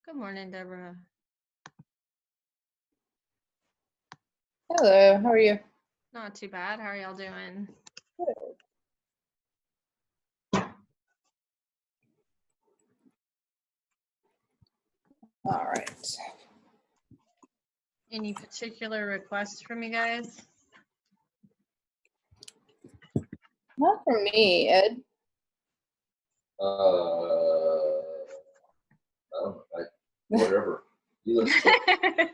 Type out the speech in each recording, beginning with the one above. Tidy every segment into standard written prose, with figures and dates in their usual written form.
Good morning, Deborah. Hello, how are you? Not too bad. How are y'all doing? Good. All right. Any particular requests from you guys? Not for me, Ed. Whatever. You listen to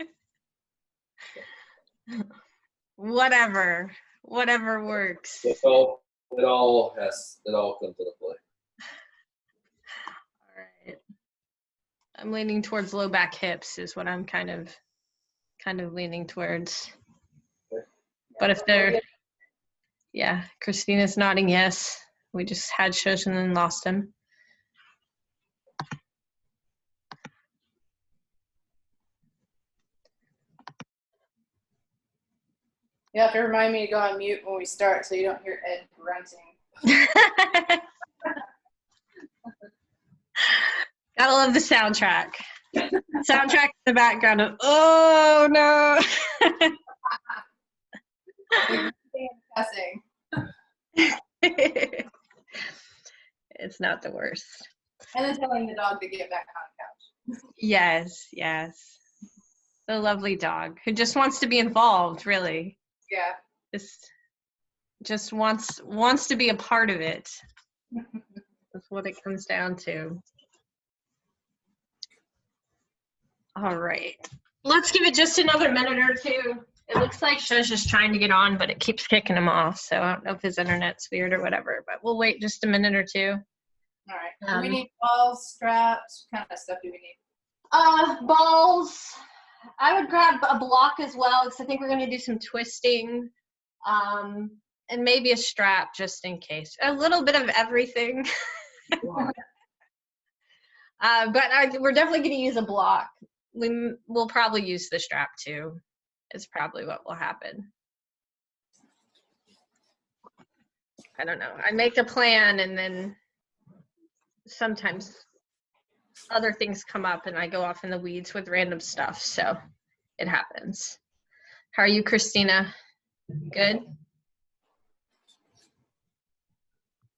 Whatever works. it all comes into play. All right. I'm leaning towards low back hips is what I'm kind of leaning towards. Okay. But if they're, yeah, Christina's nodding yes. We just had Shush and then lost him. You have to remind me to go on mute when we start so you don't hear Ed grunting. Gotta love the soundtrack. Soundtrack in the background of, oh no. Cussing. It's not the worst. And then telling the dog to get back on the couch. Yes. The lovely dog who just wants to be involved, really. Yeah. Just wants to be a part of it. That's what it comes down to. All right. Let's give it just another minute or two. It looks like Shush is trying to get on, but it keeps kicking him off. So I don't know if his internet's weird or whatever, but we'll wait just a minute or two. All right. Do we need balls, straps? What kind of stuff do we need? Balls. I would grab a block as well because I think we're going to do some twisting. And maybe a strap just in case. A little bit of everything. But we're definitely going to use a block. We'll probably use the strap too. Is probably what will happen. I don't know. I make a plan and then sometimes other things come up and I go off in the weeds with random stuff. So it happens. How are you, Christina? Good?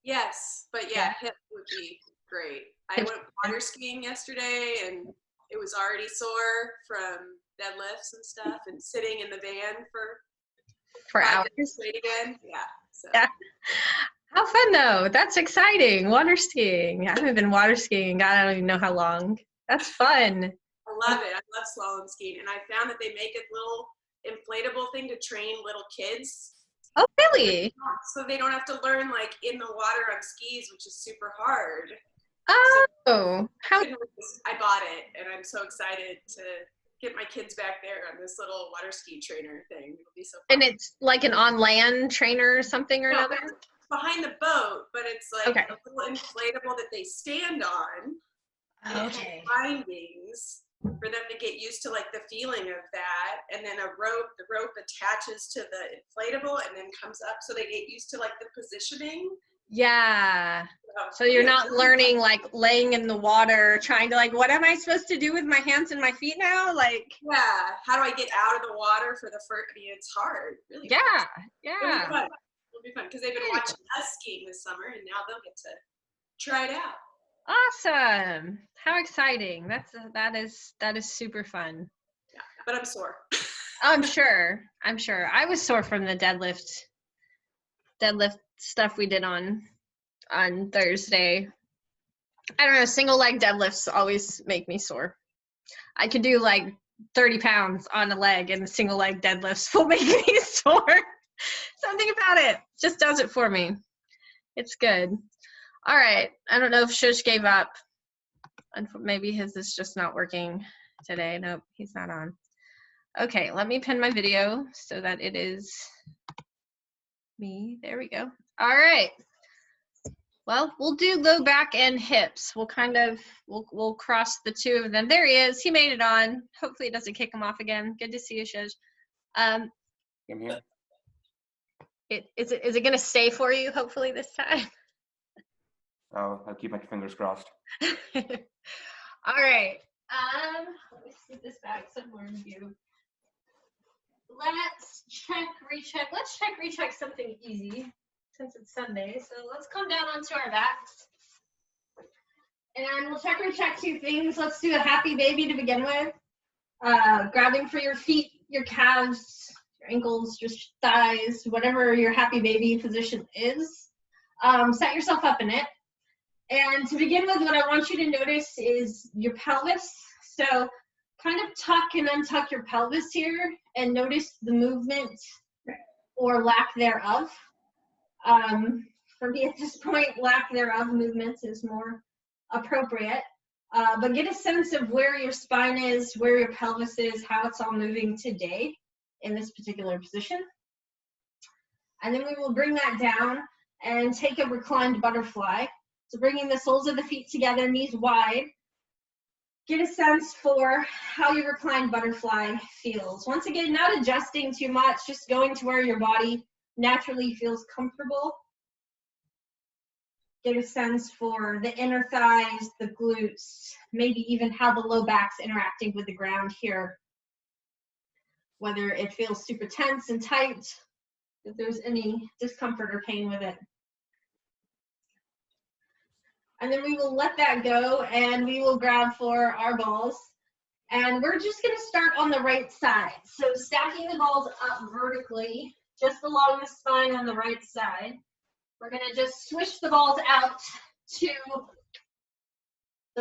Yes, but yeah, hip would be great. I went water skiing yesterday and it was already sore from deadlifts and stuff and sitting in the van for hours. Straight again. Yeah. So. Yeah. How fun though. That's exciting. Water skiing. I haven't been water skiing. God, I don't even know how long. That's fun. I love it. I love slalom skiing. And I found that they make a little inflatable thing to train little kids. Oh, really? So they don't have to learn like in the water on skis, which is super hard. Oh, how? I bought it and I'm so excited to get my kids back there on this little water ski trainer thing. It'll be so fun. And it's like an on-land trainer or something or another? It's behind the boat, but it's like okay. a little inflatable that they stand on. Okay. Bindings for them to get used to like the feeling of that, and then the rope attaches to the inflatable and then comes up so they get used to like the positioning. Yeah. So you're not learning like laying in the water, trying to like, what am I supposed to do with my hands and my feet now? Like, yeah, how do I get out of the water for the first? I mean, it's hard, really. Yeah, yeah. It'll be fun because they've been watching us skiing this summer, and now they'll get to try it out. Awesome! How exciting! That is super fun. Yeah, but I'm sore. I'm sure. I was sore from the deadlift stuff we did on Thursday. I don't know, single leg deadlifts always make me sore. I could do like 30 pounds on a leg and single leg deadlifts will make me sore. Something about it just does it for me. It's good. All right. I don't know if Shush gave up. Maybe his is just not working today. Nope, he's not on. Okay, let me pin my video so that it is me. There we go. All right. Well, we'll do low back and hips. We'll cross the two of them. There he is. He made it on. Hopefully it doesn't kick him off again. Good to see you, Shush. I'm here. Is it going to stay for you, hopefully, this time? I'll keep my fingers crossed. All right. Let me see this back somewhere in view. Let's recheck. Let's recheck something easy since it's Sunday. So let's come down onto our backs. And we'll recheck two things. Let's do a happy baby to begin with. Grabbing for your feet, your calves, your ankles, your thighs, whatever your happy baby position is. Set yourself up in it. And to begin with, what I want you to notice is your pelvis. So kind of tuck and untuck your pelvis here and notice the movement or lack thereof. For me at this point, lack thereof movement is more appropriate. But get a sense of where your spine is, where your pelvis is, how it's all moving today in this particular position. And then we will bring that down and take a reclined butterfly. So bringing the soles of the feet together, knees wide. Get a sense for how your reclined butterfly feels. Once again, not adjusting too much, just going to where your body naturally feels comfortable. Get a sense for the inner thighs, the glutes, maybe even how the low back's interacting with the ground here. Whether it feels super tense and tight, if there's any discomfort or pain with it. And then we will let that go and we will grab for our balls. And we're just gonna start on the right side. So stacking the balls up vertically, just along the spine on the right side. We're gonna just swish the balls out so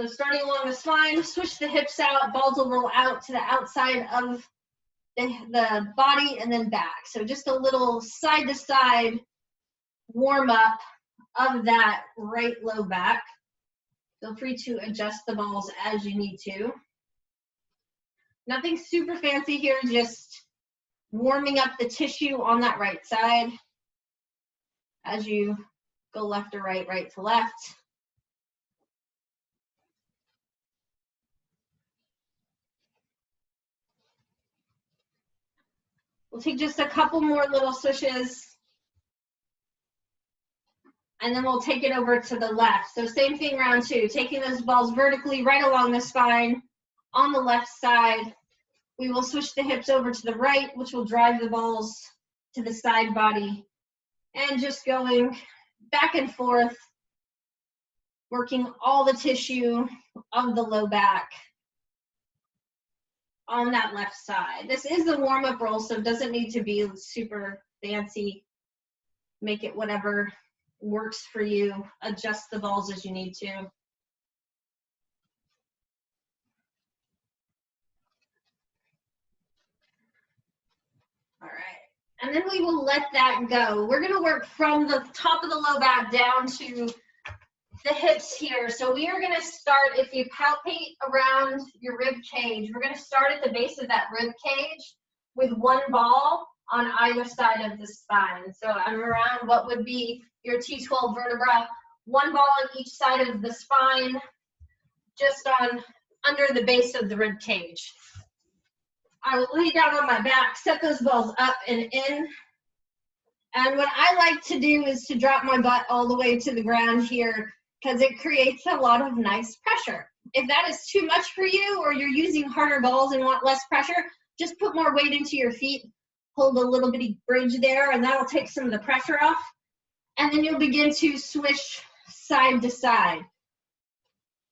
starting along the spine, swish the hips out, balls will roll out to the outside of the body and then back. So just a little side to side warm up of that right low back. Feel free to adjust the balls as you need to. Nothing super fancy here, just warming up the tissue on that right side as you go left to right, right to left. We'll take just a couple more little swishes. And then we'll take it over to the left. So same thing, round two, taking those balls vertically right along the spine on the left side. We will switch the hips over to the right, which will drive the balls to the side body. And just going back and forth, working all the tissue of the low back on that left side. This is a warm-up roll, so it doesn't need to be super fancy. Make it whatever works for you. Adjust the balls as you need to. All right, and then we will let that go. We're gonna work from the top of the low back down to the hips here. So we are gonna start, if you palpate around your rib cage, we're gonna start at the base of that rib cage with one ball on either side of the spine. So I'm around what would be your T12 vertebra, one ball on each side of the spine, just on under the base of the rib cage. I will lay down on my back, set those balls up and in. And what I like to do is to drop my butt all the way to the ground here because it creates a lot of nice pressure. If that is too much for you or you're using harder balls and want less pressure, just put more weight into your feet, hold a little bitty bridge there, and that'll take some of the pressure off. And then you'll begin to swish side to side.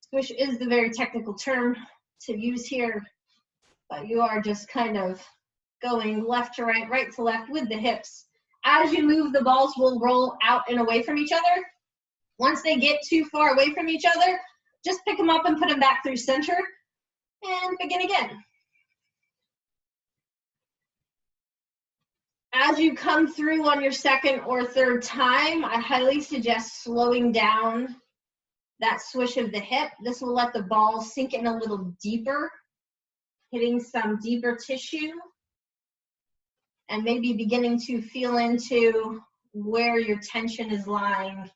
Swish is the very technical term to use here, but you are just kind of going left to right, right to left with the hips. As you move, the balls will roll out and away from each other. Once they get too far away from each other, just pick them up and put them back through center and begin again. As you come through on your second or third time, I highly suggest slowing down that swish of the hip. This will let the ball sink in a little deeper, hitting some deeper tissue, and maybe beginning to feel into where your tension is lying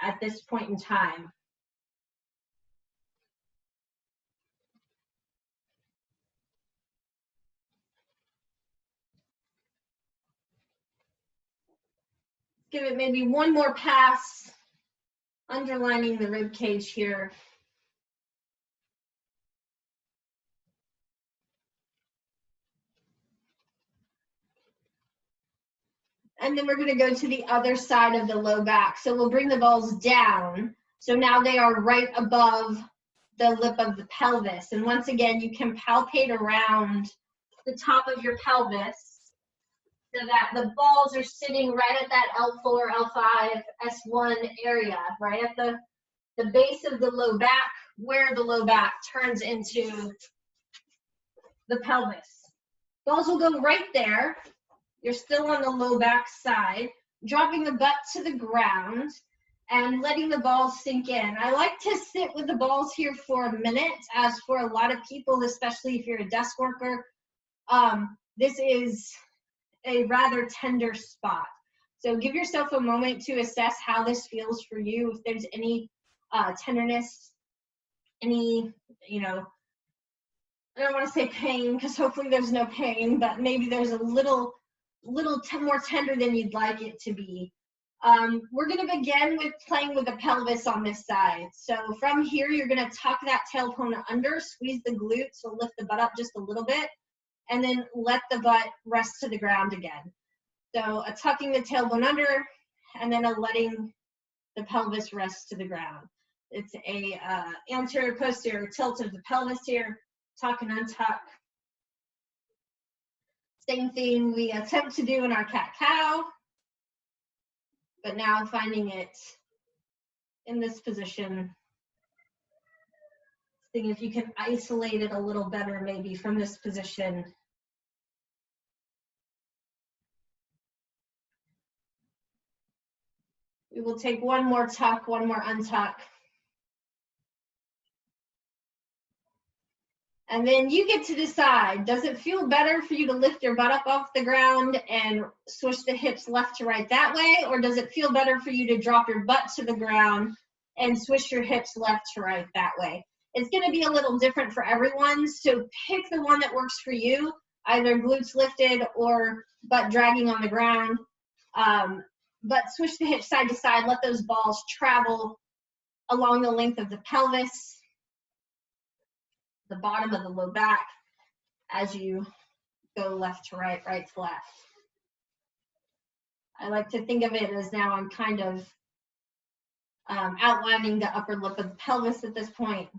at this point in time. Give it maybe one more pass, underlining the rib cage here. And then we're going to go to the other side of the low back. So we'll bring the balls down. So now they are right above the lip of the pelvis. And once again, you can palpate around the top of your pelvis so that the balls are sitting right at that L4, L5, S1 area, right at the base of the low back, where the low back turns into the pelvis. Balls will go right there. You're still on the low back side, dropping the butt to the ground and letting the balls sink in. I like to sit with the balls here for a minute, as for a lot of people, especially if you're a desk worker, this is a rather tender spot. So give yourself a moment to assess how this feels for you. If there's any tenderness, any, you know, I don't want to say pain, because hopefully there's no pain, but maybe there's a little more tender than you'd like it to be. We're going to begin with playing with the pelvis on this side. So from here, you're going to tuck that tailbone under, squeeze the glutes, so lift the butt up just a little bit, and then let the butt rest to the ground again. So a tucking the tailbone under, and then a letting the pelvis rest to the ground. It's a anterior posterior tilt of the pelvis here, tuck and untuck. Same thing we attempt to do in our cat-cow, but now finding it in this position. Seeing if you can isolate it a little better maybe from this position. We will take one more tuck, one more untuck. And then you get to decide, does it feel better for you to lift your butt up off the ground and switch the hips left to right that way? Or does it feel better for you to drop your butt to the ground and switch your hips left to right that way? It's going to be a little different for everyone, so pick the one that works for you, either glutes lifted or butt dragging on the ground. But switch the hips side to side, let those balls travel along the length of the pelvis, the bottom of the low back, as you go left to right, right to left. I like to think of it as now I'm kind of outlining the upper lip of the pelvis at this point.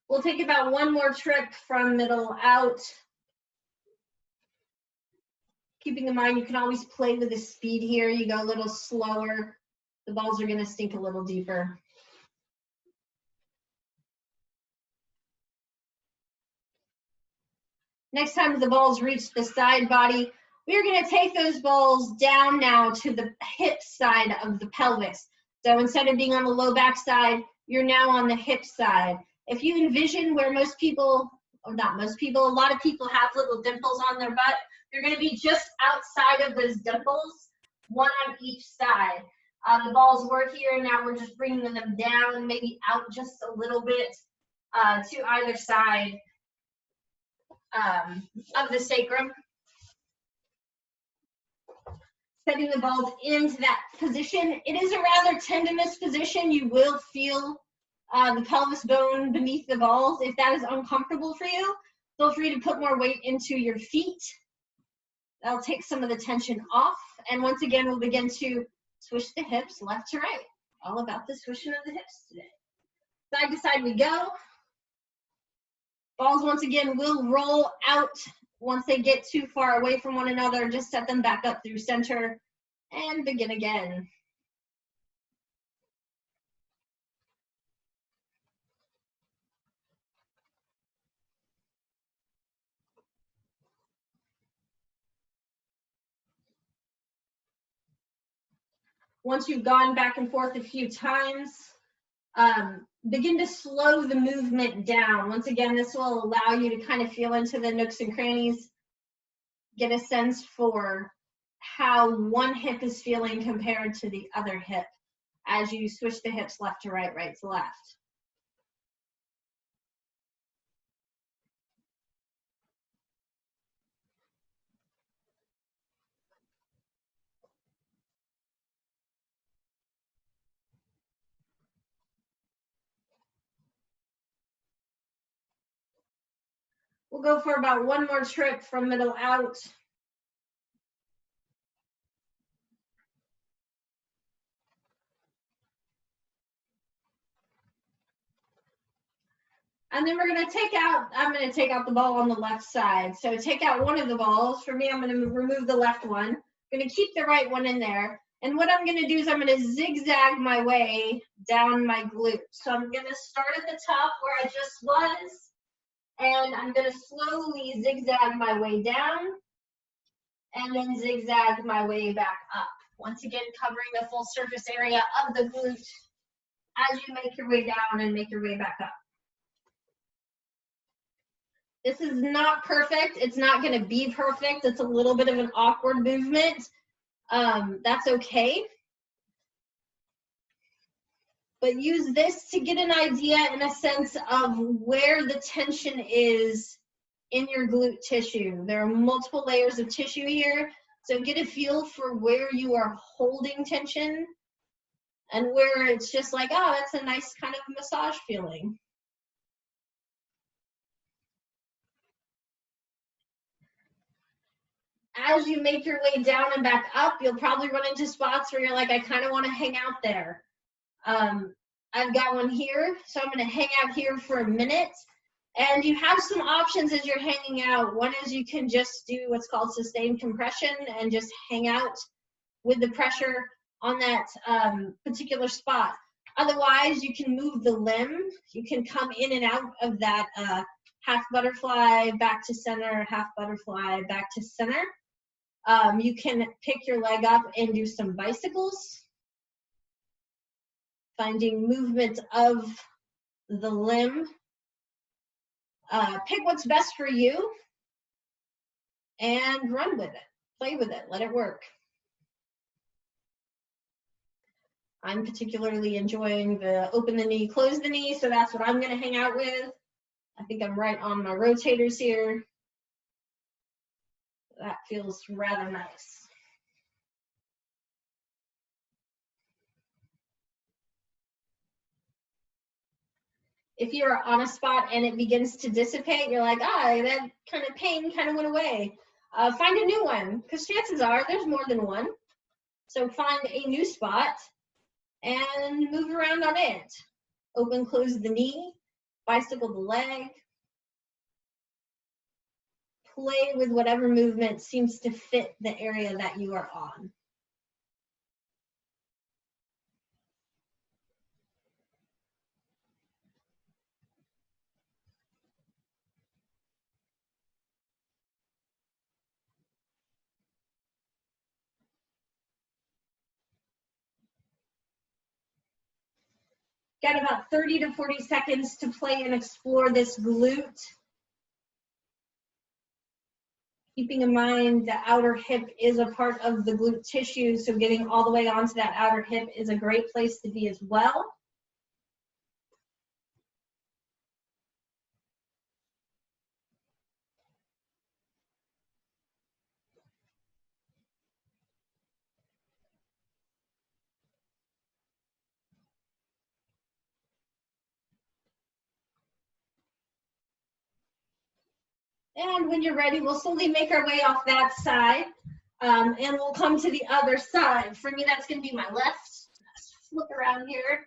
We'll take about one more trip from middle out. Keeping in mind, you can always play with the speed here. You go a little slower. The balls are going to sink a little deeper. Next time the balls reach the side body, we're going to take those balls down now to the hip side of the pelvis. So instead of being on the low back side, you're now on the hip side. If you envision where most people, or not most people, a lot of people have little dimples on their butt, you're going to be just outside of those dimples, one on each side. The balls were here, now we're just bringing them down, maybe out just a little bit to either side of the sacrum. Setting the balls into that position. It is a rather tendinous position. You will feel the pelvis bone beneath the balls. If that is uncomfortable for you, feel free to put more weight into your feet. That'll take some of the tension off. And once again, we'll begin to switch the hips left to right. All about the swishing of the hips today. Side to side we go. Balls once again will roll out once they get too far away from one another. Just set them back up through center and begin again. Once you've gone back and forth a few times, begin to slow the movement down. Once again, this will allow you to kind of feel into the nooks and crannies, get a sense for how one hip is feeling compared to the other hip as you switch the hips left to right, right to left. We'll go for about one more trip from middle out. And then we're gonna take out, I'm gonna take out the ball on the left side. So take out one of the balls. For me, I'm gonna remove the left one. I'm gonna keep the right one in there. And what I'm gonna do is I'm gonna zigzag my way down my glute. So I'm gonna start at the top where I just was, and I'm gonna slowly zigzag my way down, and then zigzag my way back up. Once again, covering the full surface area of the glute as you make your way down and make your way back up. This is not perfect. It's not going to be perfect. It's a little bit of an awkward movement. That's okay. But use this to get an idea and a sense of where the tension is in your glute tissue. There are multiple layers of tissue here. So get a feel for where you are holding tension and where it's just like, oh, that's a nice kind of massage feeling. As you make your way down and back up, you'll probably run into spots where you're like, I kind of want to hang out there. I've got one here, so I'm going to hang out here for a minute. And you have some options as you're hanging out. One is you can just do what's called sustained compression and just hang out with the pressure on that particular spot. Otherwise, you can move the limb. You can come in and out of that half butterfly, back to center, half butterfly, back to center. You can pick your leg up and do some bicycles, finding movement of the limb. Pick what's best for you and run with it. Play with it. Let it work. I'm particularly enjoying the open the knee, close the knee, so that's what I'm going to hang out with. I think I'm right on my rotators here. That feels rather nice. If you're on a spot and it begins to dissipate, you're like, that kind of pain kind of went away. Find a new one, because chances are there's more than one. So find a new spot and move around on it. Open, close the knee, bicycle the leg. Play with whatever movement seems to fit the area that you are on. Got about 30 to 40 seconds to play and explore this glute. Keeping in mind the outer hip is a part of the glute tissue, so getting all the way onto that outer hip is a great place to be as well. And when you're ready, we'll slowly make our way off that side, and we'll come to the other side. For me, that's going to be my left. Let's flip around here.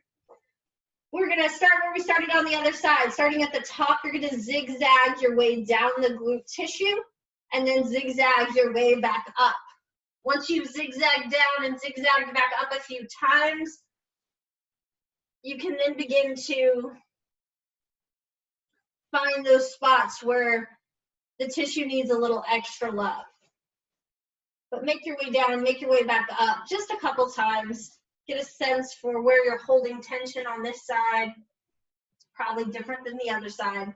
We're going to start where we started on the other side. Starting at the top, you're going to zigzag your way down the glute tissue, and then zigzag your way back up. Once you've zigzagged down and zigzagged back up a few times, you can then begin to find those spots where the tissue needs a little extra love. But make your way down, make your way back up just a couple times. Get a sense for where you're holding tension on this side. It's probably different than the other side.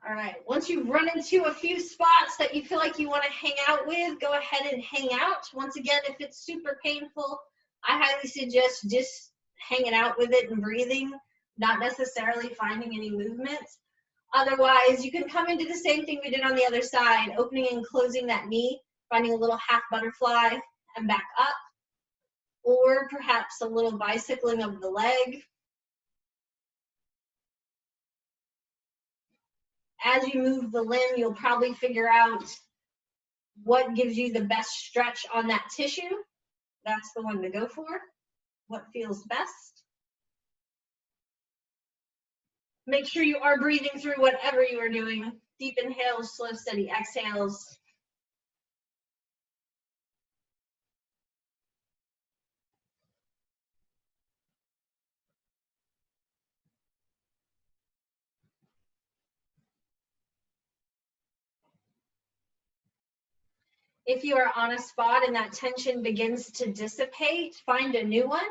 All right, once you've run into a few spots that you feel like you want to hang out with, go ahead and hang out. Once again, if it's super painful, I highly suggest just hanging out with it and breathing not necessarily finding any movements. Otherwise, you can come into the same thing we did on the other side, opening and closing that knee, finding a little half butterfly and back up, or perhaps a little bicycling of the leg. As you move the limb, you'll probably figure out what gives you the best stretch on that tissue. That's the one to go for. What feels best. Make sure you are breathing through whatever you are doing. Deep inhales, slow, steady exhales. If you are on a spot and that tension begins to dissipate, find a new one.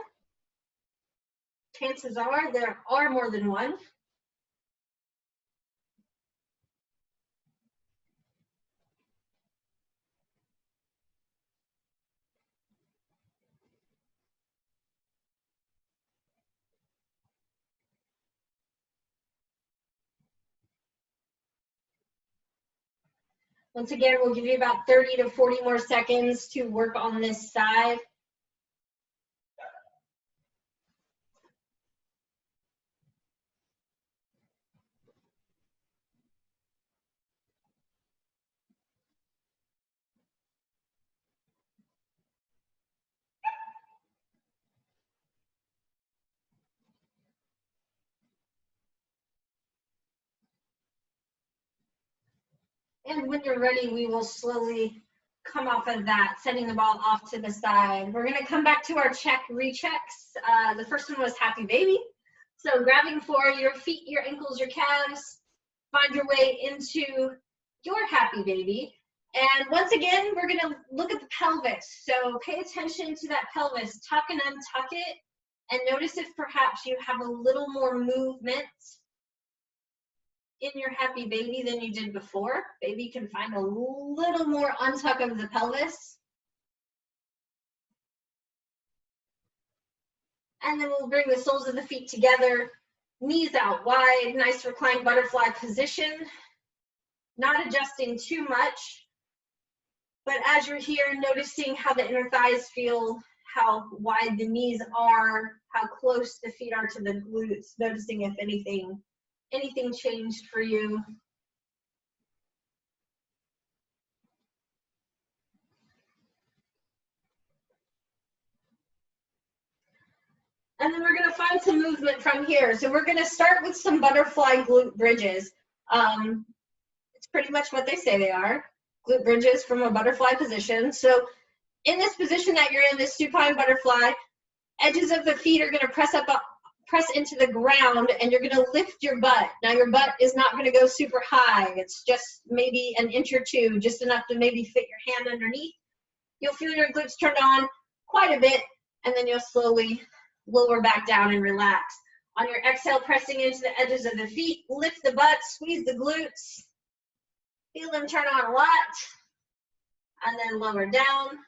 Chances are there are more than one. Once again, we'll give you about 30 to 40 more seconds to work on this side. And when you're ready, we will slowly come off of that, sending the ball off to the side. We're gonna come back to our rechecks. The first one was happy baby. So grabbing for your feet, your ankles, your calves, find your way into your happy baby. And once again, we're gonna look at the pelvis. So pay attention to that pelvis, tuck and untuck it, and notice if perhaps you have a little more movement in your happy baby than you did before. Maybe you can find a little more untuck of the pelvis. And then we'll bring the soles of the feet together, knees out wide, nice reclined butterfly position, not adjusting too much. But as you're here, noticing how the inner thighs feel, how wide the knees are, how close the feet are to the glutes, noticing if anything changed for you. And then we're going to find some movement from here. So we're going to start with some butterfly glute bridges. It's pretty much what they say they are, glute bridges from a butterfly position. So in this position that you're in, this supine butterfly, edges of the feet are going to press into the ground, and you're going to lift your butt. Now your butt is not going to go super high. It's just maybe an inch or two, just enough to maybe fit your hand underneath. You'll feel your glutes turned on quite a bit, and then you'll slowly lower back down and relax. On your exhale, pressing into the edges of the feet, lift the butt, squeeze the glutes, feel them turn on a lot, and then lower down.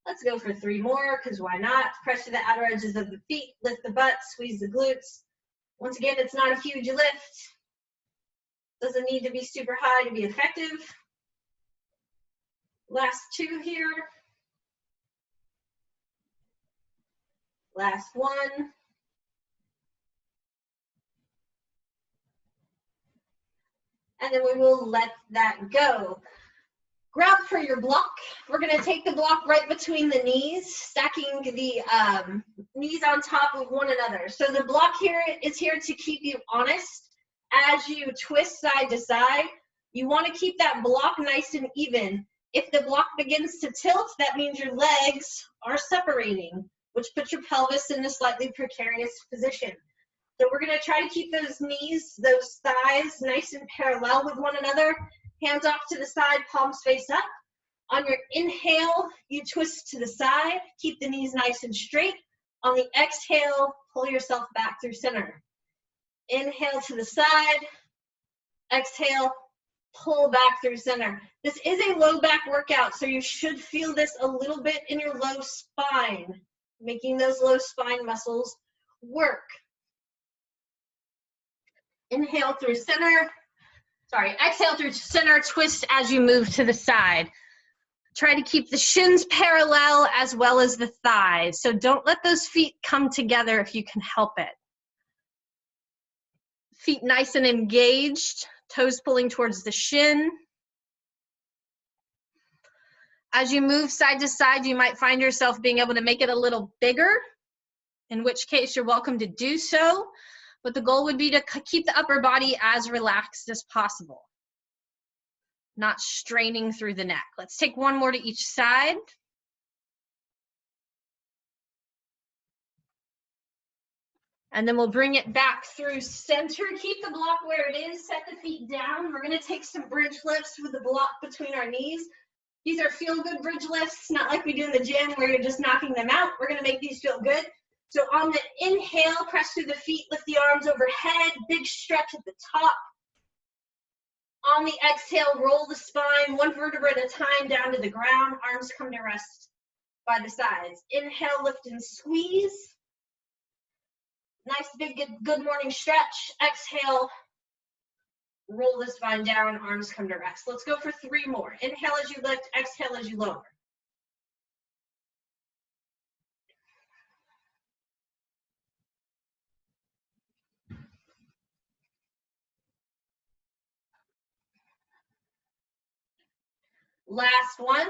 Let's go for 3 more, because why not? Press to the outer edges of the feet, lift the butt, squeeze the glutes. Once again, it's not a huge lift. Doesn't need to be super high to be effective. Last 2 here. Last 1. And then we will let that go. Grab for your block. We're going to take the block right between the knees, stacking the knees on top of one another. So the block here is here to keep you honest. As you twist side to side, you want to keep that block nice and even. If the block begins to tilt, that means your legs are separating, which puts your pelvis in a slightly precarious position. So we're going to try to keep those knees, those thighs nice and parallel with one another. Hands off to the side, palms face up. On your inhale, you twist to the side. Keep the knees nice and straight. On the exhale, pull yourself back through center. Inhale to the side. Exhale, pull back through center. This is a low back workout, so you should feel this a little bit in your low spine, making those low spine muscles work. Inhale through center. Sorry, exhale through center, twist as you move to the side. Try to keep the shins parallel as well as the thighs. So don't let those feet come together if you can help it. Feet nice and engaged, toes pulling towards the shin. As you move side to side, you might find yourself being able to make it a little bigger, in which case you're welcome to do so. But the goal would be to keep the upper body as relaxed as possible, not straining through the neck. Let's take one more to each side. And then we'll bring it back through center. Keep the block where it is, set the feet down. We're gonna take some bridge lifts with the block between our knees. These are feel-good bridge lifts, not like we do in the gym where you're just knocking them out. We're gonna make these feel good. So on the inhale, press through the feet, lift the arms overhead, big stretch at the top. On the exhale, roll the spine, one vertebra at a time down to the ground. Arms come to rest by the sides. Inhale, lift and squeeze. Nice big good morning stretch. Exhale, roll the spine down, arms come to rest. Let's go for 3 more. Inhale as you lift, exhale as you lower. Last one.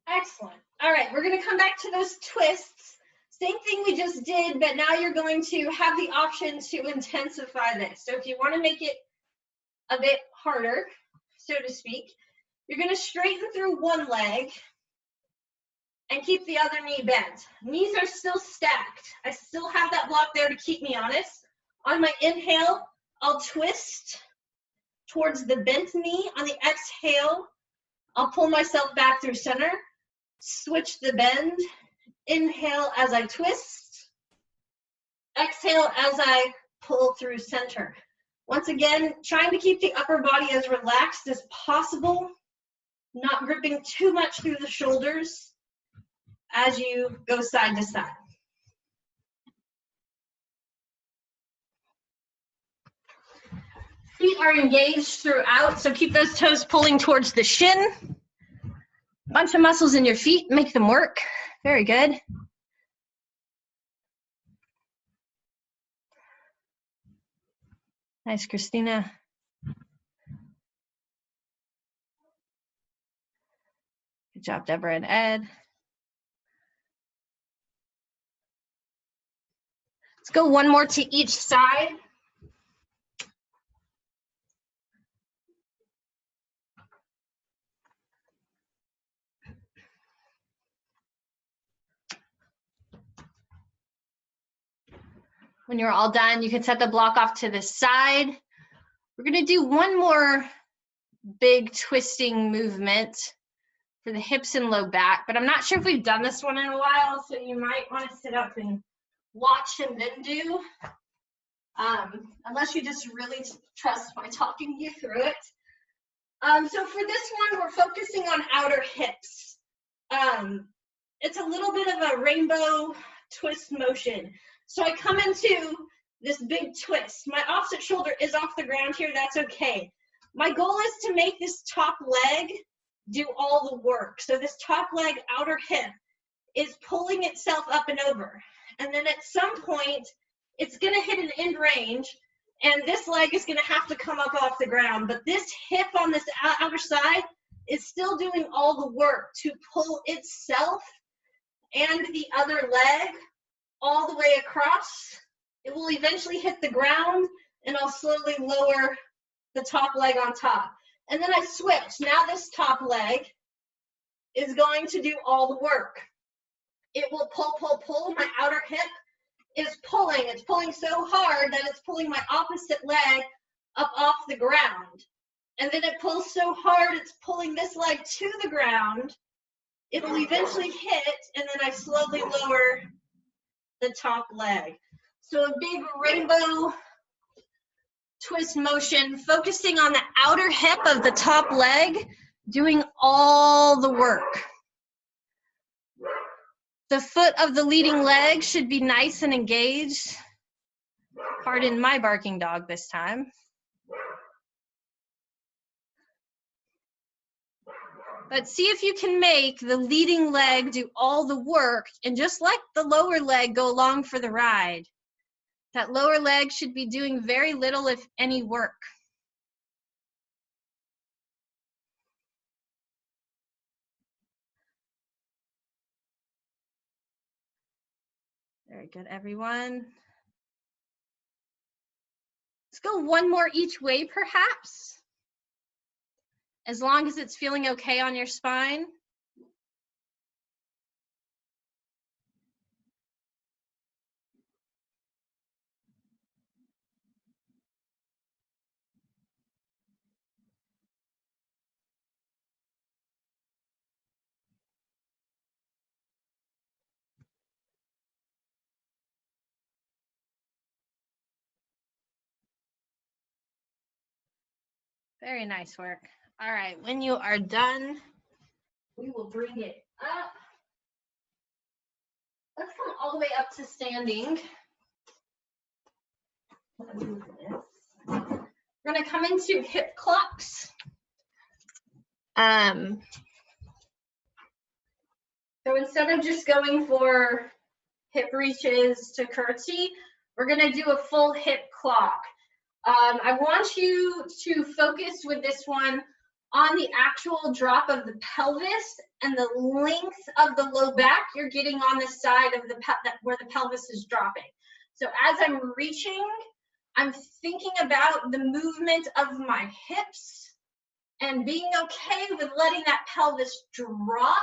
Excellent. All right, we're gonna come back to those twists. Same thing we just did, but now you're going to have the option to intensify this. So if you wanna make it a bit harder, so to speak, you're gonna straighten through one leg and keep the other knee bent. Knees are still stacked. I still have that block there to keep me honest. On my inhale, I'll twist towards the bent knee. On the exhale, I'll pull myself back through center, switch the bend. Inhale as I twist. Exhale as I pull through center. Once again, trying to keep the upper body as relaxed as possible, not gripping too much through the shoulders as you go side to side. Feet are engaged throughout, so keep those toes pulling towards the shin. Bunch of muscles in your feet, make them work. Very good. Nice, Christina. Good job, Deborah and Ed. Let's go one more to each side. When you're all done, you can set the block off to the side. We're gonna do one more big twisting movement for the hips and low back, but I'm not sure if we've done this one in a while, so you might wanna sit up and watch and then do, unless you just really trust my talking you through it. So for this one, we're focusing on outer hips. It's a little bit of a rainbow twist motion. So I come into this big twist. My opposite shoulder is off the ground here, that's okay. My goal is to make this top leg do all the work. So this top leg, outer hip, is pulling itself up and over. And then at some point, it's gonna hit an end range, and this leg is gonna have to come up off the ground. But this hip on this outer side is still doing all the work to pull itself and the other leg all the way across. It will eventually hit the ground, and I'll slowly lower the top leg on top. And then I switch. Now this top leg is going to do all the work. It will pull, pull, pull. My outer hip is pulling. It's pulling so hard that it's pulling my opposite leg up off the ground. And then it pulls so hard, it's pulling this leg to the ground. It will eventually hit, and then I slowly lower the top leg. So a big rainbow twist motion, focusing on the outer hip of the top leg, doing all the work. The foot of the leading leg should be nice and engaged. Pardon my barking dog this time. But see if you can make the leading leg do all the work and just let the lower leg go along for the ride. That lower leg should be doing very little, if any, work. Very good, everyone. Let's go one more each way, perhaps. As long as it's feeling okay on your spine. Very nice work. All right, when you are done, we will bring it up. Let's come all the way up to standing. We're gonna come into hip clocks. So instead of just going for hip reaches to curtsy, we're gonna do a full hip clock. I want you to focus with this one on the actual drop of the pelvis and the length of the low back you're getting on the side of the where the pelvis is dropping. So as I'm reaching, I'm thinking about the movement of my hips and being okay with letting that pelvis drop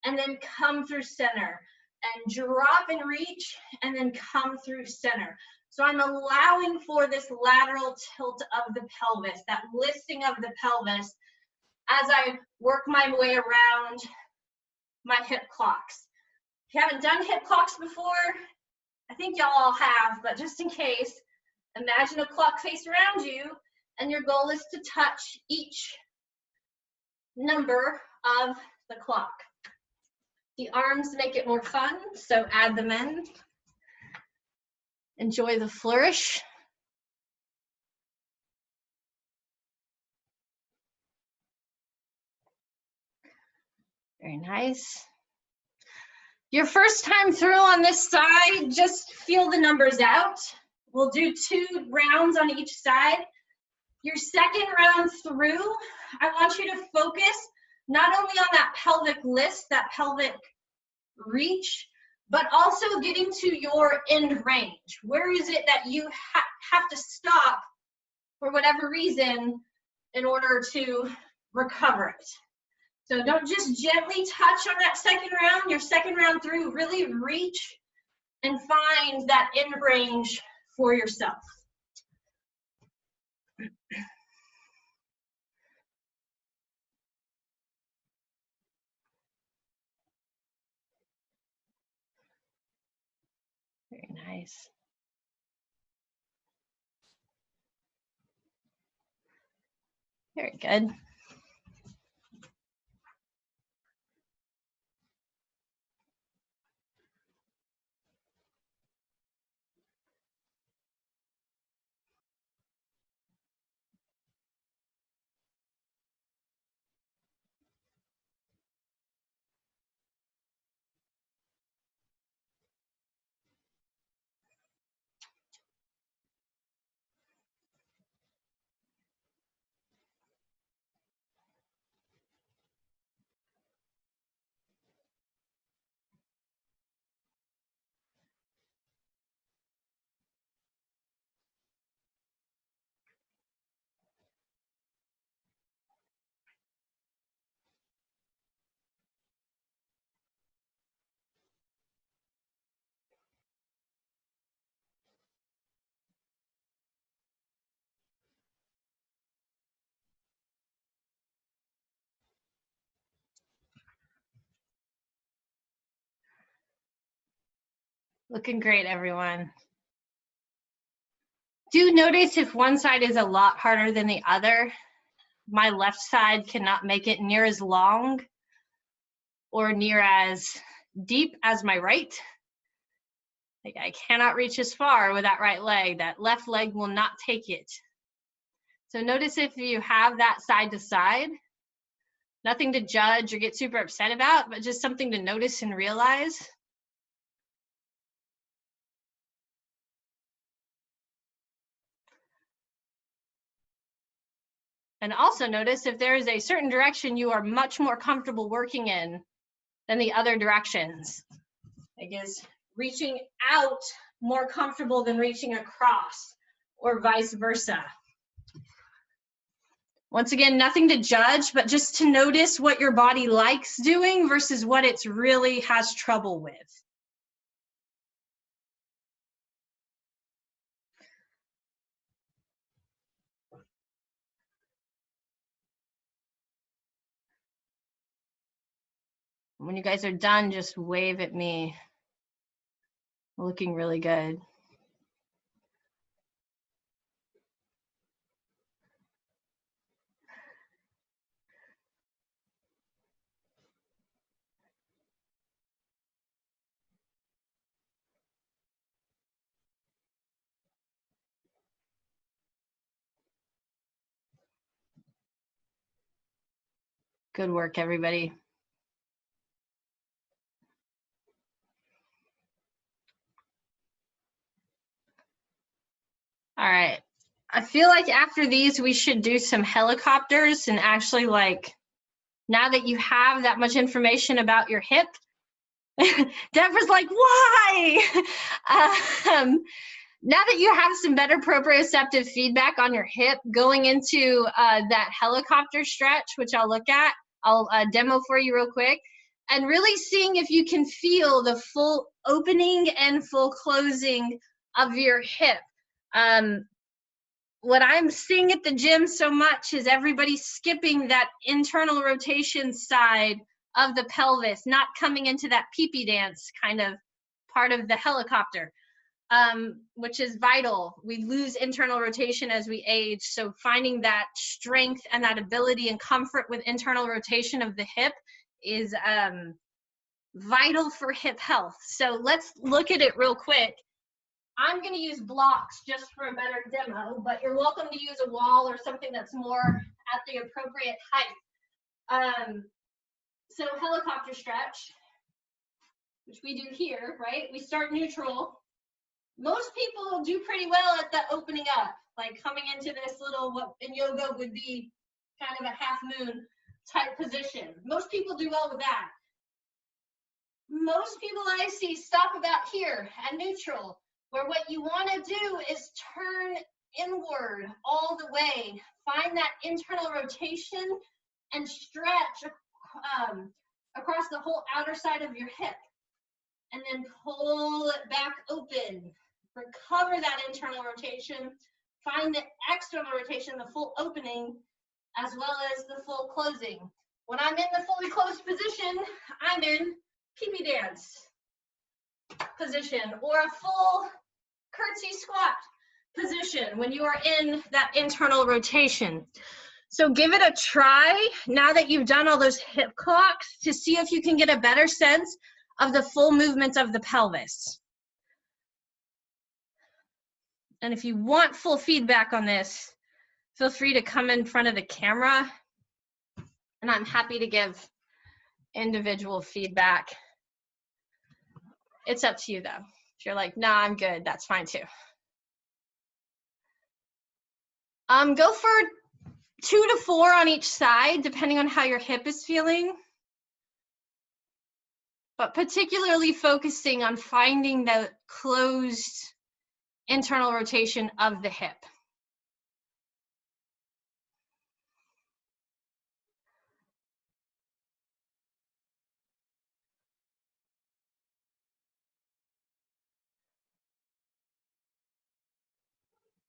and then come through center, and drop and reach and then come through center. So I'm allowing for this lateral tilt of the pelvis, that lifting of the pelvis as I work my way around my hip clocks. If you haven't done hip clocks before, I think y'all all have, but just in case, imagine a clock face around you, and your goal is to touch each number of the clock. The arms make it more fun, so add them in. Enjoy the flourish. Very nice. Your first time through on this side, just feel the numbers out. We'll do 2 rounds on each side. Your second round through, I want you to focus not only on that pelvic lift, that pelvic reach, but also getting to your end range. Where is it that you have to stop for whatever reason in order to recover it? So don't just gently touch on that second round. Your second round through, really reach and find that end range for yourself. Very nice. Very good. Looking great, everyone. Do notice if one side is a lot harder than the other. My left side cannot make it near as long or near as deep as my right. Like I cannot reach as far with that right leg. That left leg will not take it. So notice if you have that side to side, nothing to judge or get super upset about, but just something to notice and realize. And also notice if there is a certain direction you are much more comfortable working in than the other directions. Like is reaching out more comfortable than reaching across, or vice versa. Once again, nothing to judge, but just to notice what your body likes doing versus what it really has trouble with. When you guys are done, just wave at me. Looking really good. Good work, everybody. All right. I feel like after these, we should do some helicopters and actually like, now that you have that much information about your hip, Deborah's like, why? Now that you have some better proprioceptive feedback on your hip, going into that helicopter stretch, which I'll look at, I'll demo for you real quick, and really seeing if you can feel the full opening and full closing of your hip. What I'm seeing at the gym so much is everybody skipping that internal rotation side of the pelvis, not coming into that pee-pee dance kind of part of the helicopter, which is vital. We lose internal rotation as we age, so finding that strength and that ability and comfort with internal rotation of the hip is vital for hip health. So let's look at it real quick. I'm going to use blocks just for a better demo, but you're welcome to use a wall or something that's more at the appropriate height. So helicopter stretch, which we do here, right? We start neutral. Most people do pretty well at the opening up, like coming into this little, what in yoga would be kind of a half moon type position. Most people do well with that. Most people I see stop about here at neutral, where what you want to do is turn inward all the way. Find that internal rotation and stretch across the whole outer side of your hip. And then pull it back open. Recover that internal rotation. Find the external rotation, the full opening, as well as the full closing. When I'm in the fully closed position, I'm in pee-pee dance position, or a full curtsy squat position when you are in that internal rotation. So give it a try now that you've done all those hip clocks to see if you can get a better sense of the full movement of the pelvis. And if you want full feedback on this, feel free to come in front of the camera, and I'm happy to give individual feedback. It's up to you though. If you're like, nah, I'm good, that's fine too. Go for 2 to 4 on each side, depending on how your hip is feeling. But particularly focusing on finding the closed internal rotation of the hip.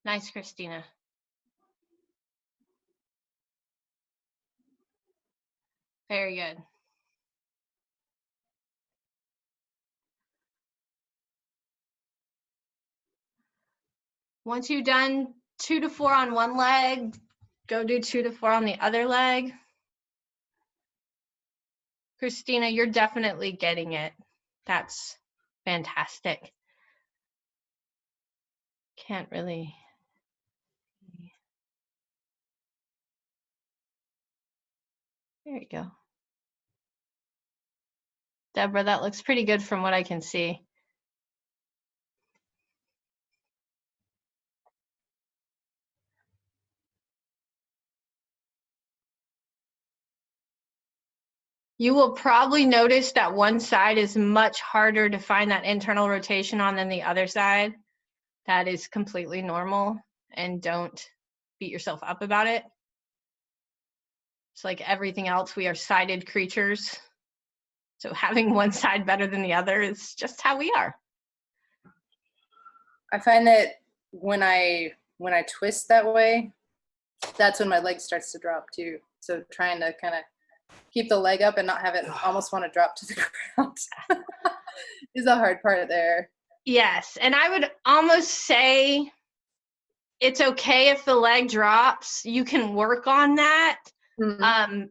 Nice, Christina. Very good. Once you've done 2 to 4 on one leg, go do 2 to 4 on the other leg. Christina, you're definitely getting it. That's fantastic. Can't really. There you go. Deborah, that looks pretty good from what I can see. You will probably notice that one side is much harder to find that internal rotation on than the other side. That is completely normal, and don't beat yourself up about it. It's like everything else, we are sided creatures. So having one side better than the other is just how we are. I find that when I twist that way, that's when my leg starts to drop too. So trying to kind of keep the leg up and not have it almost want to drop to the ground is a hard part there. Yes, and I would almost say it's okay if the leg drops. You can work on that,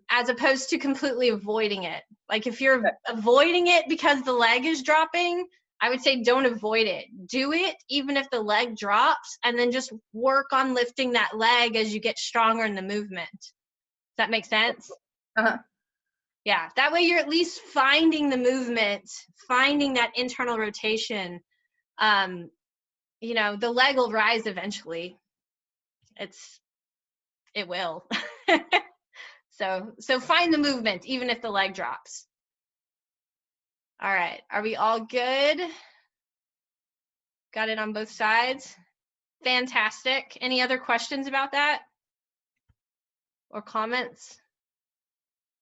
as opposed to completely avoiding it. Like if you're avoiding it because the leg is dropping, I would say don't avoid it. Do it even if the leg drops, and then just work on lifting that leg as you get stronger in the movement. Does that make sense? Uh-huh. Yeah, that way you're at least finding the movement, finding that internal rotation. You know, the leg will rise eventually. It will. So find the movement, even if the leg drops. All right, are we all good? Got it on both sides? Fantastic. Any other questions about that? Or comments?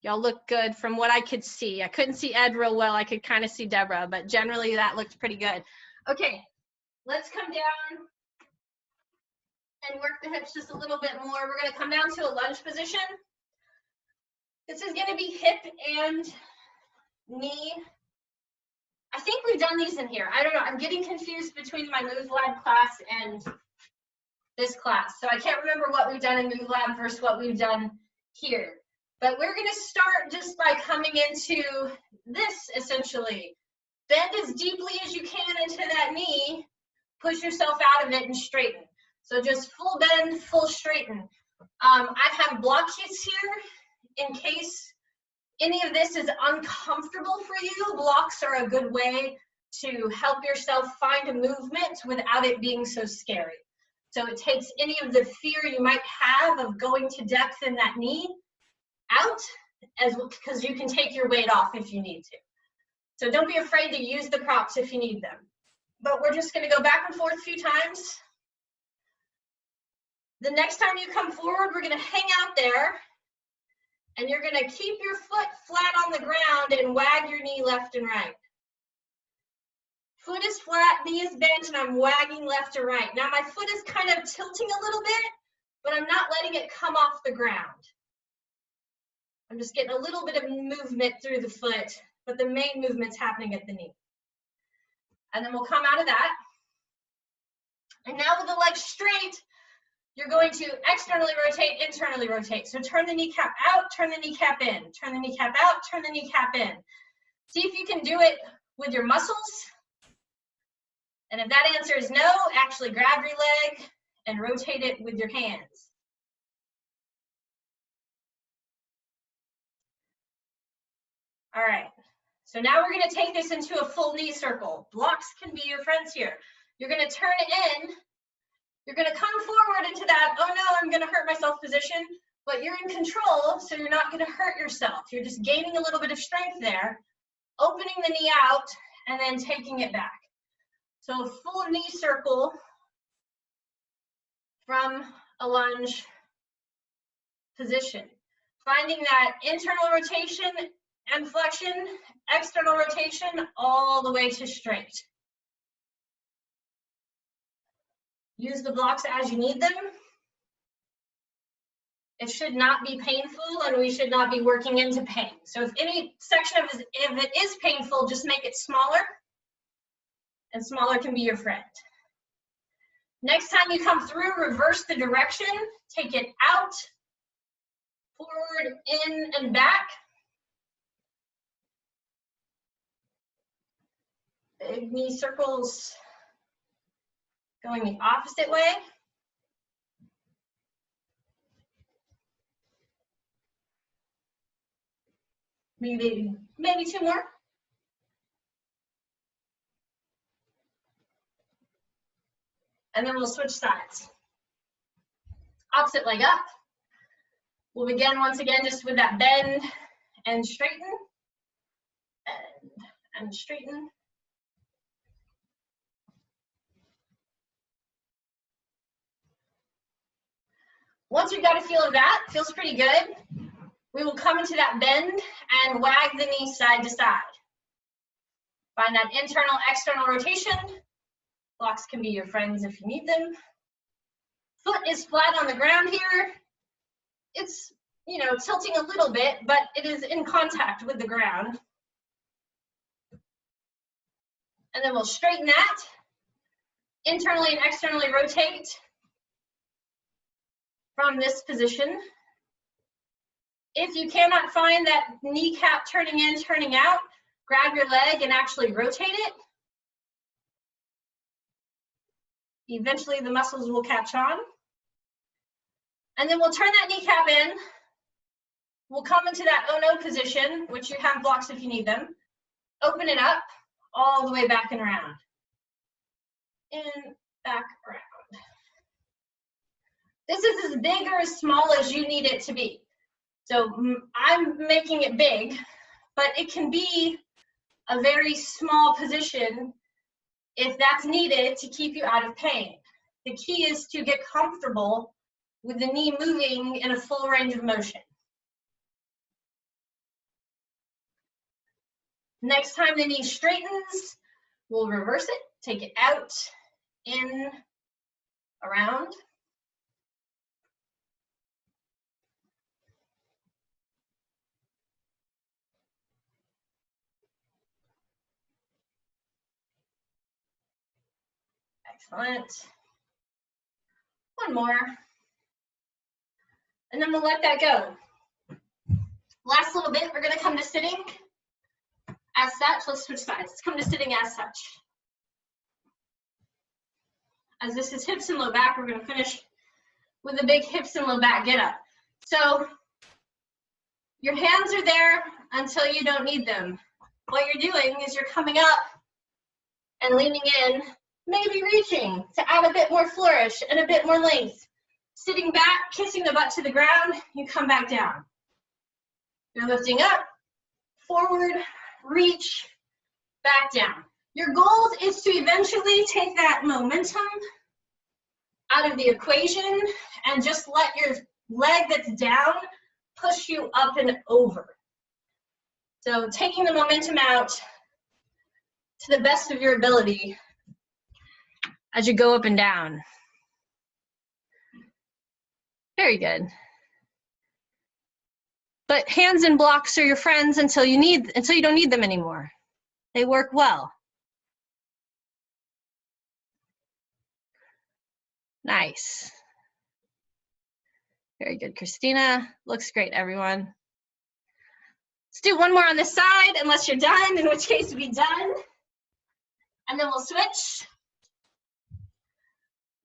Y'all look good from what I could see. I couldn't see Ed real well. I could kind of see Deborah, but generally that looked pretty good. Okay, let's come down and work the hips just a little bit more. We're gonna come down to a lunge position. This is gonna be hip and knee. I think we've done these in here. I don't know, I'm getting confused between my Move Lab class and this class. So I can't remember what we've done in Move Lab versus what we've done here. But we're gonna start just by coming into this essentially. Bend as deeply as you can into that knee, push yourself out of it and straighten. So just full bend, full straighten. I have block sheets here in case any of this is uncomfortable for you. Blocks are a good way to help yourself find a movement without it being so scary. So it takes any of the fear you might have of going to depth in that knee out, because you can take your weight off if you need to. So don't be afraid to use the props if you need them. But we're just gonna go back and forth a few times. The next time you come forward, we're gonna hang out there, and you're gonna keep your foot flat on the ground and wag your knee left and right. Foot is flat, knee is bent, and I'm wagging left to right. Now my foot is kind of tilting a little bit, but I'm not letting it come off the ground. I'm just getting a little bit of movement through the foot, but the main movement's happening at the knee. And then we'll come out of that. And now with the legs straight, you're going to externally rotate, internally rotate. So turn the kneecap out, turn the kneecap in, turn the kneecap out, turn the kneecap in. See if you can do it with your muscles. And if that answer is no, actually grab your leg and rotate it with your hands. All right, so now we're gonna take this into a full knee circle. Blocks can be your friends here. You're gonna turn it in. You're gonna come forward into that, oh no, I'm gonna hurt myself position, but you're in control, so you're not gonna hurt yourself. You're just gaining a little bit of strength there, opening the knee out, and then taking it back. So a full knee circle from a lunge position. Finding that internal rotation and flexion, external rotation, all the way to straight. Use the blocks as you need them. It should not be painful, and we should not be working into pain. So if any section of it, if it is painful, just make it smaller, and smaller can be your friend. Next time you come through, reverse the direction, take it out, forward, in, and back. big knee circles going the opposite way. Maybe 2 more. And then we'll switch sides. Opposite leg up. We'll begin once again just with that bend and straighten, bend and straighten. Once you've got a feel of that, feels pretty good, we will come into that bend and wag the knee side to side. Find that internal, external rotation. Blocks can be your friends if you need them. Foot is flat on the ground here. It's, you know, tilting a little bit, but it is in contact with the ground. And then we'll straighten that. Internally and externally rotate from this position. If you cannot find that kneecap turning in, turning out, grab your leg and actually rotate it. Eventually the muscles will catch on. And then we'll turn that kneecap in. We'll come into that oh no position, which you have blocks if you need them. Open it up all the way back and around. In, back, around. This is as big or as small as you need it to be. So I'm making it big, but it can be a very small position if that's needed to keep you out of pain. The key is to get comfortable with the knee moving in a full range of motion. Next time the knee straightens, we'll reverse it, take it out, in, around. Excellent. One more. And then we'll let that go. Last little bit, we're gonna come to sitting as such. Let's switch sides. Let's come to sitting as such. As this is hips and low back, we're gonna finish with a big hips and low back get up. So your hands are there until you don't need them. What you're doing is you're coming up and leaning in, maybe reaching to add a bit more flourish and a bit more length. Sitting back, kissing the butt to the ground, you come back down. You're lifting up, forward, reach, back down. Your goal is to eventually take that momentum out of the equation and just let your leg that's down push you up and over. So taking the momentum out to the best of your ability as you go up and down. Very good. But hands and blocks are your friends until you don't need them anymore. They work well. Nice. Very good, Christina. Looks great, everyone. Let's do one more on this side, unless you're done, in which case we'll be done. And then we'll switch.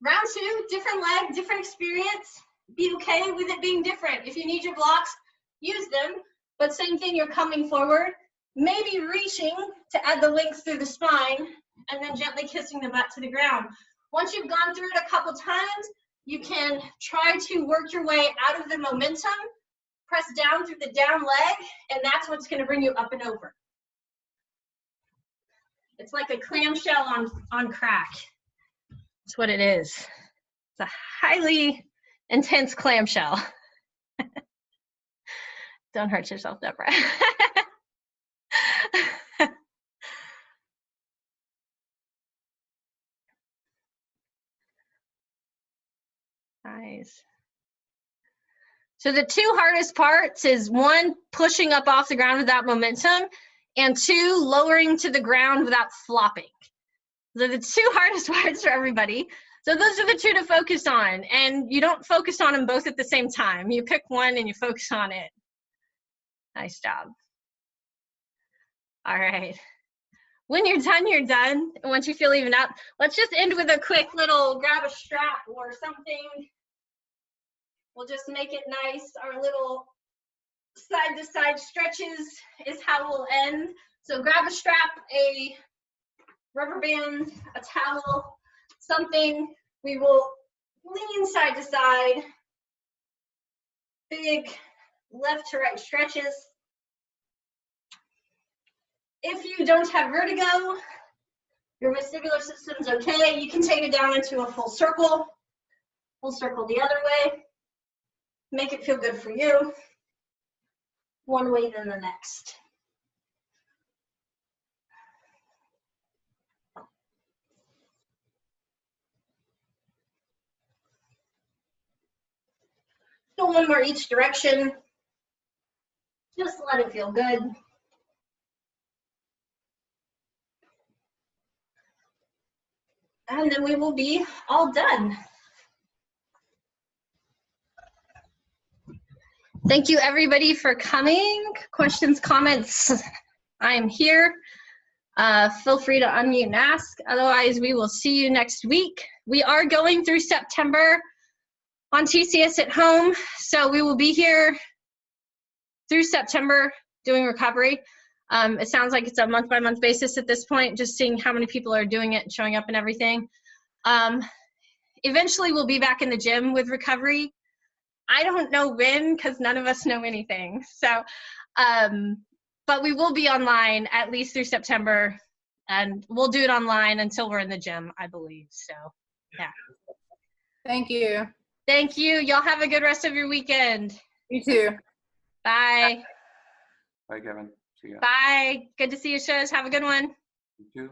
Round two, different leg, different experience. Be okay with it being different. If you need your blocks, use them, but same thing, you're coming forward, maybe reaching to add the length through the spine, and then gently kissing the butt to the ground. Once you've gone through it a couple times, you can try to work your way out of the momentum, press down through the down leg, and that's what's gonna bring you up and over. It's like a clamshell on crack. That's what it is. It's a highly intense clamshell. Don't hurt yourself, Deborah. Nice. So the two hardest parts is one, pushing up off the ground without momentum, and two, lowering to the ground without flopping. Those are the two hardest parts for everybody. So those are the two to focus on, and you don't focus on them both at the same time. You pick one and you focus on it. Nice job. All right. when you're done, you're done. And once you feel even out, let's just end with a quick little grab a strap or something. We'll just make it nice. Our little side to side stretches is how we'll end. So grab a strap, a rubber band, a towel, something. We will lean side to side. Big left to right stretches. If you don't have vertigo, your vestibular system's okay, you can take it down into a full circle the other way. Make it feel good for you. One way, then the next. So one more each direction. Just let it feel good. And then we will be all done. Thank you everybody for coming. Questions, comments, I'm here. Feel free to unmute and ask. Otherwise, we will see you next week. We are going through September on TCS at home. So we will be here through September doing recovery. It sounds like it's a month-by-month basis at this point, just seeing how many people are doing it and showing up and everything. Eventually, we'll be back in the gym with recovery. I don't know when, because none of us know anything. So, but we will be online at least through September, and we'll do it online until we're in the gym, I believe. So, yeah. Thank you. Thank you. Y'all have a good rest of your weekend. You too. Bye. Bye, Kevin. See ya. Bye. Good to see you, Shush. Have a good one. You too.